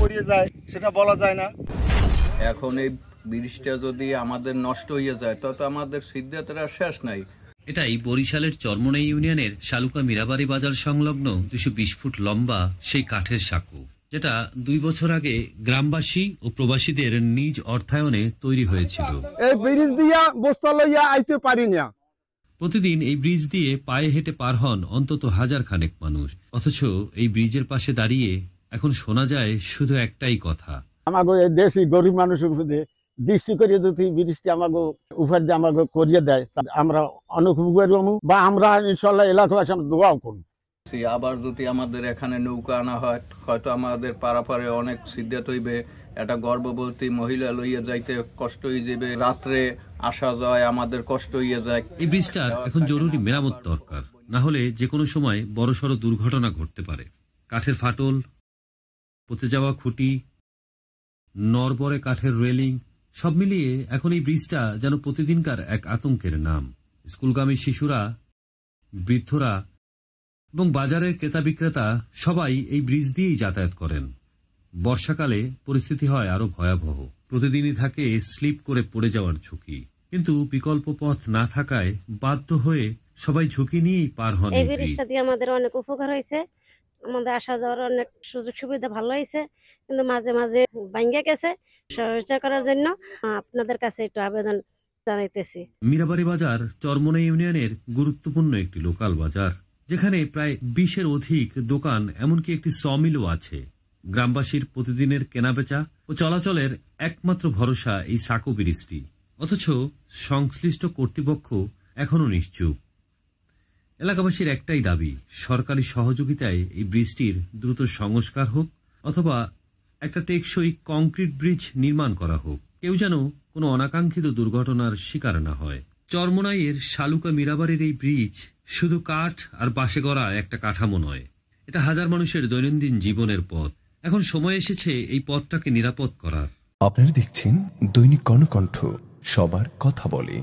পড়ে যায় সেটা বলা যায় না। এখন এই ব্রিজটা যদি আমাদের নষ্ট হয়ে যায় তত আমাদের সিদ্ধাতের আর শেষ নাই। এটাই বরিশালের চরমোনাই ইউনিয়নের শালুকা মীরাবাড়ি বাজার সংলগ্ন 220 ফুট লম্বা সেই কাঠের সাঁকো, যেটা 2 বছর আগে গ্রামবাসী ও প্রবাসীদের নিজ অর্থায়নে তৈরি হয়েছিল। এই ব্রিজ দিয়া বস্তা লইয়া আইতে পারি না। প্রতিদিন এই ব্রিজ দিয়ে পায়ে হেঁটে পার হন অন্তত 1000 খানেক মানুষ। অথচ এই ব্রিজের পাশে দাঁড়িয়ে এখন শোনা যায় শুধু একটাই কথা, আমাকে এই দেশি গরিব মানুষের উপরে দৃষ্টি করে যদি ব্রিজটি আমাকে উপর দিয়ে আমাকে করিয়ে দেয়, আমরা অনেক উপকার হবো, বা আমরা ইনশাল্লাহ এলাকাবাসী আমরা দোয়াও করবো। আবার যদি আমাদের এখানে নৌকা আনা হয়, হয়তো আমাদের পারাপারে অনেক সিদ্ধাত হইবে। একটা গর্ভবতী মহিলা লইয়া যাইতে কষ্ট হয়ে যাবে, রাত্রে আসা যায় আমাদের কষ্ট হইয়া যায়। এই ব্রিজটার এখন জরুরি মেরামত দরকার, না হলে যে কোনো সময় বড়সড় দুর্ঘটনা ঘটতে পারে। কাঠের ফাটল, পচে যাওয়া খুঁটি, নড়বড়ে কাঠের রেলিং, সব মিলিয়ে এখন এই ব্রিজটা যেন প্রতিদিনকার এক আতঙ্কের নাম। স্কুলগামী শিশুরা, বৃদ্ধরা এবং বাজারের ক্রেতা বিক্রেতা সবাই এই ব্রিজ দিয়েই যাতায়াত করেন। বর্ষাকালে পরিস্থিতি হয় আরো ভয়াবহ। প্রতিদিনই থাকে স্লিপ করে পড়ে যাওয়ার ঝুঁকি, কিন্তু বিকল্প পথ না থাকায় বাধ্য হয়ে সবাই ঝুঁকি নিয়েই পার হন। এই ব্রিজটা দিয়ে আমাদের অনেক উপকার হয়েছে, আমাদের আসা যাওয়ার অনেক সুযোগ সুবিধা ভালো হয়েছে, কিন্তু মাঝে মাঝে ভাঙ্গে গেছে। সহায়তা করার জন্য আপনাদের কাছে একটু আবেদন জানাইতেছি। মীরাবাড়ি বাজার চরমোনাই ইউনিয়নের গুরুত্বপূর্ণ একটি লোকাল বাজার, যেখানে প্রায় 20-এর অধিক দোকান, এমনকি একটি সমিলও আছে। গ্রামবাসীর প্রতিদিনের কেনাবেচা ও চলাচলের একমাত্র ভরসা এই সাঁকো ব্রিজটি। অথচ সংশ্লিষ্ট কর্তৃপক্ষ এখনো নিশ্চুপ। এলাকাবাসীর একটাই দাবি, সরকারি সহযোগিতায় এই ব্রিজটির দ্রুত সংস্কার হোক, অথবা একটা টেকসই কংক্রিট ব্রিজ নির্মাণ করা হোক। কেউ যেন কোনো অনাকাঙ্ক্ষিত দুর্ঘটনার শিকার না হয়। চরমোনাইয়ের শালুকা মীরাবাড়ির এই ব্রিজ শুধু কাঠ আর বাঁশে গড়া একটা কাঠামো নয়, এটা হাজার মানুষের দৈনন্দিন জীবনের পথ। এখন সময় এসেছে এই পথটাকে নিরাপদ করার। আপনারা দেখছেন দৈনিক কর্ণকণ্ঠ, সবার কথা বলে।